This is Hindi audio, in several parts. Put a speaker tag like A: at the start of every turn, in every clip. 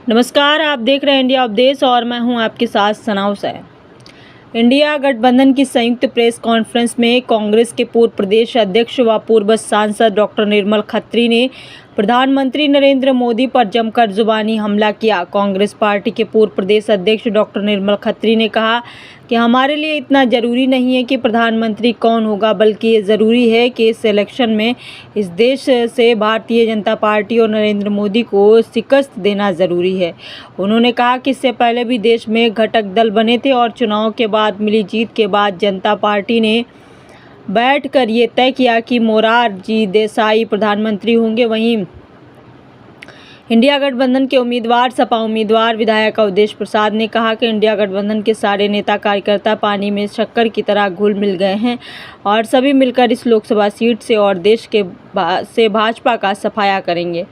A: नमस्कार, आप देख रहे हैं इंडिया अपडेट्स और मैं हूं आपके साथ सना हुसैन। इंडिया गठबंधन की संयुक्त प्रेस कॉन्फ्रेंस में कांग्रेस के पूर्व प्रदेश अध्यक्ष व पूर्व सांसद डॉक्टर निर्मल खत्री ने प्रधानमंत्री नरेंद्र मोदी पर जमकर जुबानी हमला किया। कांग्रेस पार्टी के पूर्व प्रदेश अध्यक्ष डॉक्टर निर्मल खत्री ने कहा कि हमारे लिए इतना ज़रूरी नहीं है कि प्रधानमंत्री कौन होगा, बल्कि ये ज़रूरी है कि इस इलेक्शन में इस देश से भारतीय जनता पार्टी और नरेंद्र मोदी को शिकस्त देना ज़रूरी है। उन्होंने कहा कि इससे पहले भी देश में घटक दल बने थे और चुनाव के बाद मिली जीत के बाद जनता पार्टी ने बैठकर ये तय किया कि मोरारजी देसाई प्रधानमंत्री होंगे। वहीं इंडिया गठबंधन के उम्मीदवार सपा उम्मीदवार विधायक अवधेश प्रसाद ने कहा कि इंडिया गठबंधन के सारे नेता कार्यकर्ता पानी में शक्कर की तरह घुल मिल गए हैं और सभी मिलकर इस लोकसभा सीट से और देश से भाजपा का सफाया करेंगे।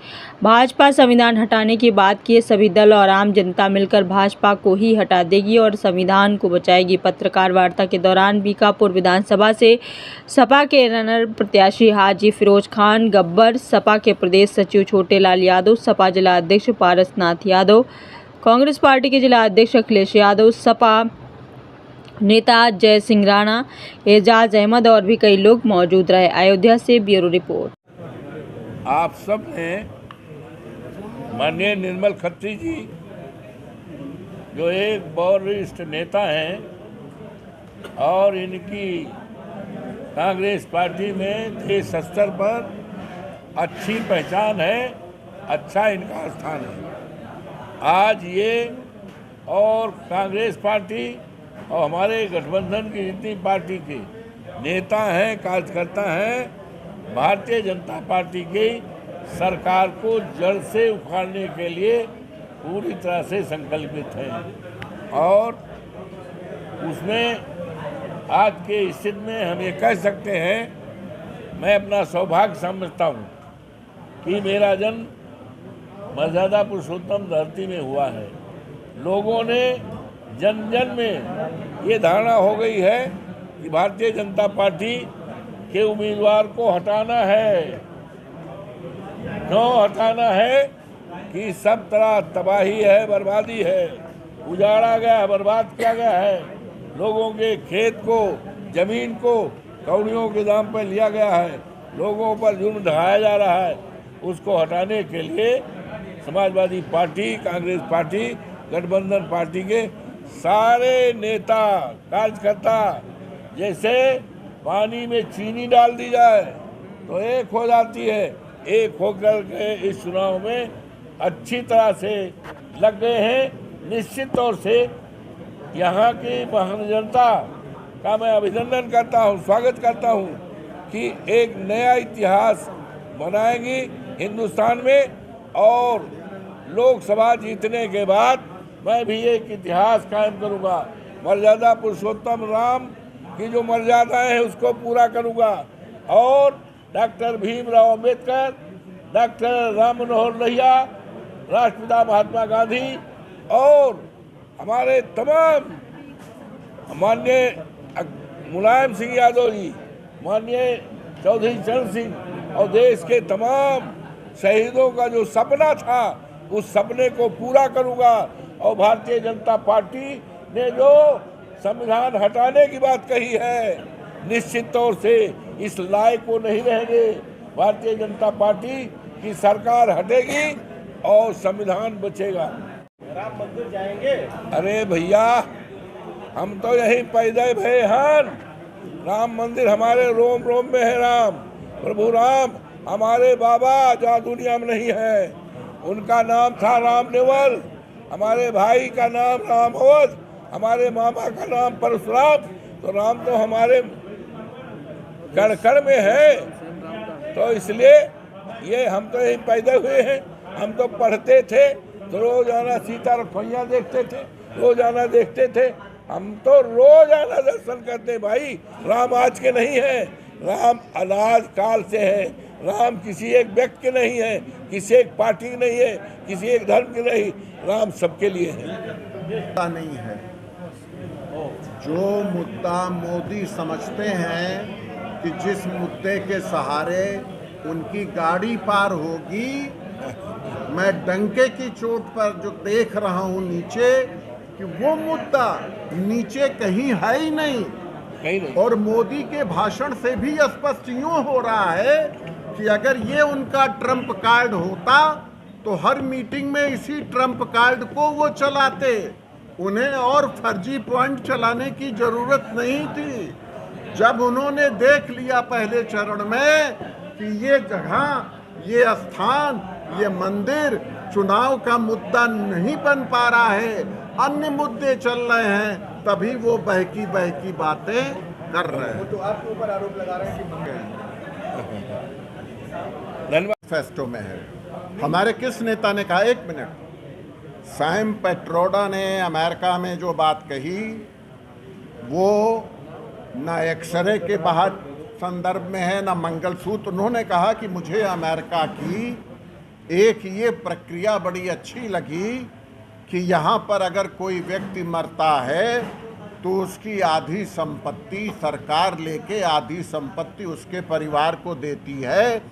A: भाजपा संविधान हटाने की बात किए सभी दल और आम जनता मिलकर भाजपा को ही हटा देगी और संविधान को बचाएगी। पत्रकार वार्ता के दौरान बीकापुर विधानसभा से सपा के रनर प्रत्याशी हाजी फिरोज खान गब्बर, सपा के प्रदेश सचिव छोटे लाल यादव, सपा जिला अध्यक्ष पारसनाथ यादव, कांग्रेस पार्टी के जिला अध्यक्ष अखिलेश यादव, सपा नेता जय सिंह राणा, एजाज अहमद और भी कई लोग मौजूद रहे। अयोध्या से ब्यूरो रिपोर्ट।
B: आप सब ने माननीय निर्मल खत्री जी जो एक वरिष्ठ नेता हैं और इनकी कांग्रेस पार्टी में देश स्तर पर अच्छी पहचान है, अच्छा इनका स्थान है। आज ये और कांग्रेस पार्टी और हमारे गठबंधन की जितनी पार्टी के नेता हैं, कार्यकर्ता हैं, भारतीय जनता पार्टी की सरकार को जड़ से उखाड़ने के लिए पूरी तरह से संकल्पित हैं और उसमें आज के स्थिति में हम ये कह सकते हैं, मैं अपना सौभाग्य समझता हूँ कि मेरा जन्म मर्यादा पुरुषोत्तम धरती में हुआ है। लोगों ने जन जन में ये धारणा हो गई है कि भारतीय जनता पार्टी के उम्मीदवार को हटाना है। क्यों हटाना है कि सब तरह तबाही है, बर्बादी है, उजाड़ा गया है, बर्बाद किया गया है। लोगों के खेत को, जमीन को कौड़ियों के दाम पर लिया गया है, लोगों पर जुर्म ढाया जा रहा है। उसको हटाने के लिए समाजवादी पार्टी, कांग्रेस पार्टी, गठबंधन पार्टी के सारे नेता कार्यकर्ता जैसे पानी में चीनी डाल दी जाए तो एक हो जाती है, एक होकर के इस चुनाव में अच्छी तरह से लग गए हैं। निश्चित तौर से यहाँ की महान जनता का मैं अभिनंदन करता हूँ, स्वागत करता हूँ कि एक नया इतिहास बनाएंगी हिंदुस्तान में और लोकसभा जीतने के बाद मैं भी एक इतिहास कायम करूँगा। मर्यादा पुरुषोत्तम राम की जो मर्यादाएं हैं उसको पूरा करूँगा और डॉक्टर भीमराव अंबेडकर, डॉक्टर राम मनोहर लोहिया, राष्ट्रपिता महात्मा गांधी और हमारे तमाम माननीय मुलायम सिंह यादव जी, माननीय चौधरी चरण सिंह और देश के तमाम शहीदों का जो सपना था उस सपने को पूरा करूँगा। और भारतीय जनता पार्टी ने जो संविधान हटाने की बात कही है, निश्चित तौर से इस लायक को नहीं रहेंगे। भारतीय जनता पार्टी की सरकार हटेगी और संविधान बचेगा।
C: राम मंदिर जाएंगे?
B: अरे भैया, हम तो यही पैदा भय हैं। राम मंदिर हमारे रोम रोम में है। राम, प्रभु राम हमारे बाबा जो दुनिया में नहीं है, उनका नाम था राम नेवल, हमारे भाई का नाम राम अवध, हमारे मामा का नाम परशुराम। तो राम तो हमारे कण कण में है। तो इसलिए ये हम तो यही पैदा हुए हैं। हम तो पढ़ते थे तो रोजाना सीता रखैया देखते थे, रोजाना देखते थे। हम तो रोजाना दर्शन करते भाई। राम आज के नहीं है, राम अनाज काल से है। राम किसी एक व्यक्ति के नहीं है, किसी एक पार्टी की नहीं है, किसी एक धर्म की नहीं। राम सबके लिए है।
C: नहीं है जो मुद्दा मोदी समझते हैं कि जिस मुद्दे के सहारे उनकी गाड़ी पार होगी मैं डंके की चोट पर जो देख रहा हूं नीचे, कि वो मुद्दा नीचे कहीं है ही नहीं।
B: कहीं नहीं।
C: और मोदी के भाषण से भी स्पष्ट यूं हो रहा है कि अगर ये उनका ट्रम्प कार्ड होता तो हर मीटिंग में इसी ट्रम्प कार्ड को वो चलाते, उन्हें और फर्जी पॉइंट चलाने की जरूरत नहीं थी। जब उन्होंने देख लिया पहले चरण में कि ये जगह, ये स्थान, ये मंदिर चुनाव का मुद्दा नहीं बन पा रहा है, अन्य मुद्दे चल रहे हैं, तभी वो बहकी बहकी बातें कर रहे हैं।
D: तो आपके ऊपर आरोप लगा रहे हैं कि
B: धन्यवाद।
C: फेस्टो में है। हमारे किस नेता ने कहा, एक मिनट, सैम पेट्रोडा ने अमेरिका में जो बात कही वो ना एक्सरे के बाहर संदर्भ में है ना मंगलसूत्र। उन्होंने कहा कि मुझे अमेरिका की एक ये प्रक्रिया बड़ी अच्छी लगी कि यहाँ पर अगर कोई व्यक्ति मरता है तो उसकी आधी संपत्ति सरकार लेके आधी संपत्ति उसके परिवार को देती है।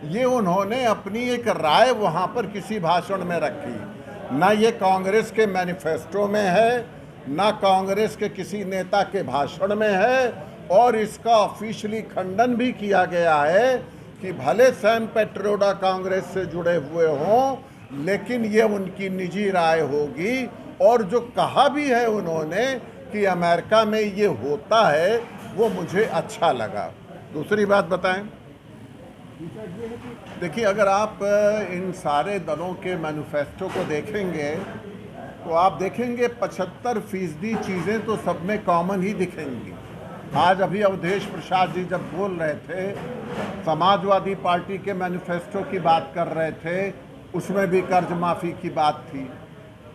C: ये उन्होंने अपनी एक राय वहाँ पर किसी भाषण में रखी। ना ये कांग्रेस के मैनिफेस्टो में है, ना कांग्रेस के किसी नेता के भाषण में है, और इसका ऑफिशियली खंडन भी किया गया है कि भले सैम पेट्रोडा कांग्रेस से जुड़े हुए हों, लेकिन ये उनकी निजी राय होगी। और जो कहा भी है उन्होंने कि अमेरिका में ये होता है, वो मुझे अच्छा लगा। दूसरी बात बताएं, देखिए, अगर आप इन सारे दलों के मैनिफेस्टो को देखेंगे तो आप देखेंगे 75% चीज़ें तो सब में कॉमन ही दिखेंगी। आज अभी अवधेश प्रसाद जी जब बोल रहे थे, समाजवादी पार्टी के मैनिफेस्टो की बात कर रहे थे, उसमें भी कर्ज माफ़ी की बात थी,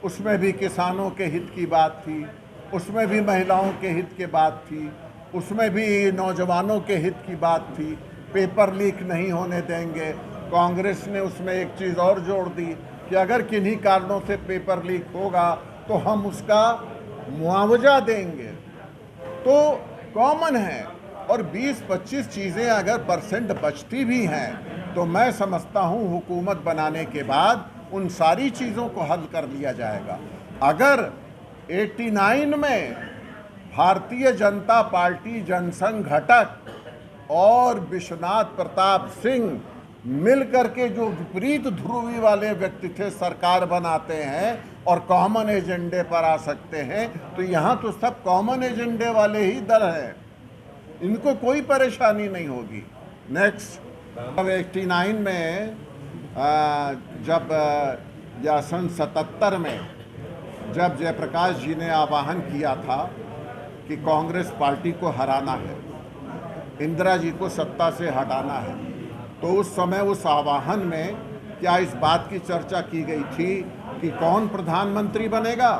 C: उसमें भी किसानों के हित की बात थी, उसमें भी महिलाओं के हित की बात थी, उसमें भी नौजवानों के हित की बात थी, पेपर लीक नहीं होने देंगे। कांग्रेस ने उसमें एक चीज़ और जोड़ दी कि अगर किन्हीं कारणों से पेपर लीक होगा तो हम उसका मुआवजा देंगे। तो कॉमन है, और 20-25 चीज़ें अगर परसेंट बचती भी हैं तो मैं समझता हूँ हुकूमत बनाने के बाद उन सारी चीज़ों को हल कर लिया जाएगा। अगर 89 में भारतीय जनता पार्टी, जनसंघ घटक और विश्वनाथ प्रताप सिंह मिल करके जो विपरीत ध्रुवी वाले व्यक्ति थे सरकार बनाते हैं और कॉमन एजेंडे पर आ सकते हैं, तो यहाँ तो सब कॉमन एजेंडे वाले ही दल हैं, इनको कोई परेशानी नहीं होगी। नेक्स्ट, 89 में जब या सन 77 में जब जयप्रकाश जी ने आह्वान किया था कि कांग्रेस पार्टी को हराना है, इंदिरा जी को सत्ता से हटाना है, तो उस समय उस आह्वान में क्या इस बात की चर्चा की गई थी कि कौन प्रधानमंत्री बनेगा?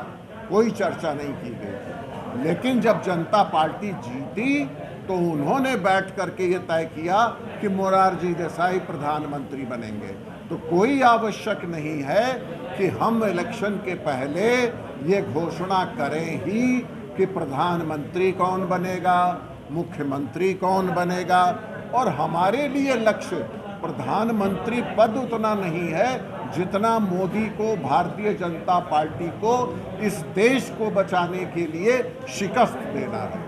C: कोई चर्चा नहीं की गई। लेकिन जब जनता पार्टी जीती तो उन्होंने बैठ करके ये तय किया कि मोरारजी देसाई प्रधानमंत्री बनेंगे। तो कोई आवश्यक नहीं है कि हम इलेक्शन के पहले ये घोषणा करें ही कि प्रधानमंत्री कौन बनेगा, मुख्यमंत्री कौन बनेगा। और हमारे लिए लक्ष्य प्रधानमंत्री पद उतना नहीं है जितना मोदी को, भारतीय जनता पार्टी को, इस देश को बचाने के लिए शिकस्त देना है।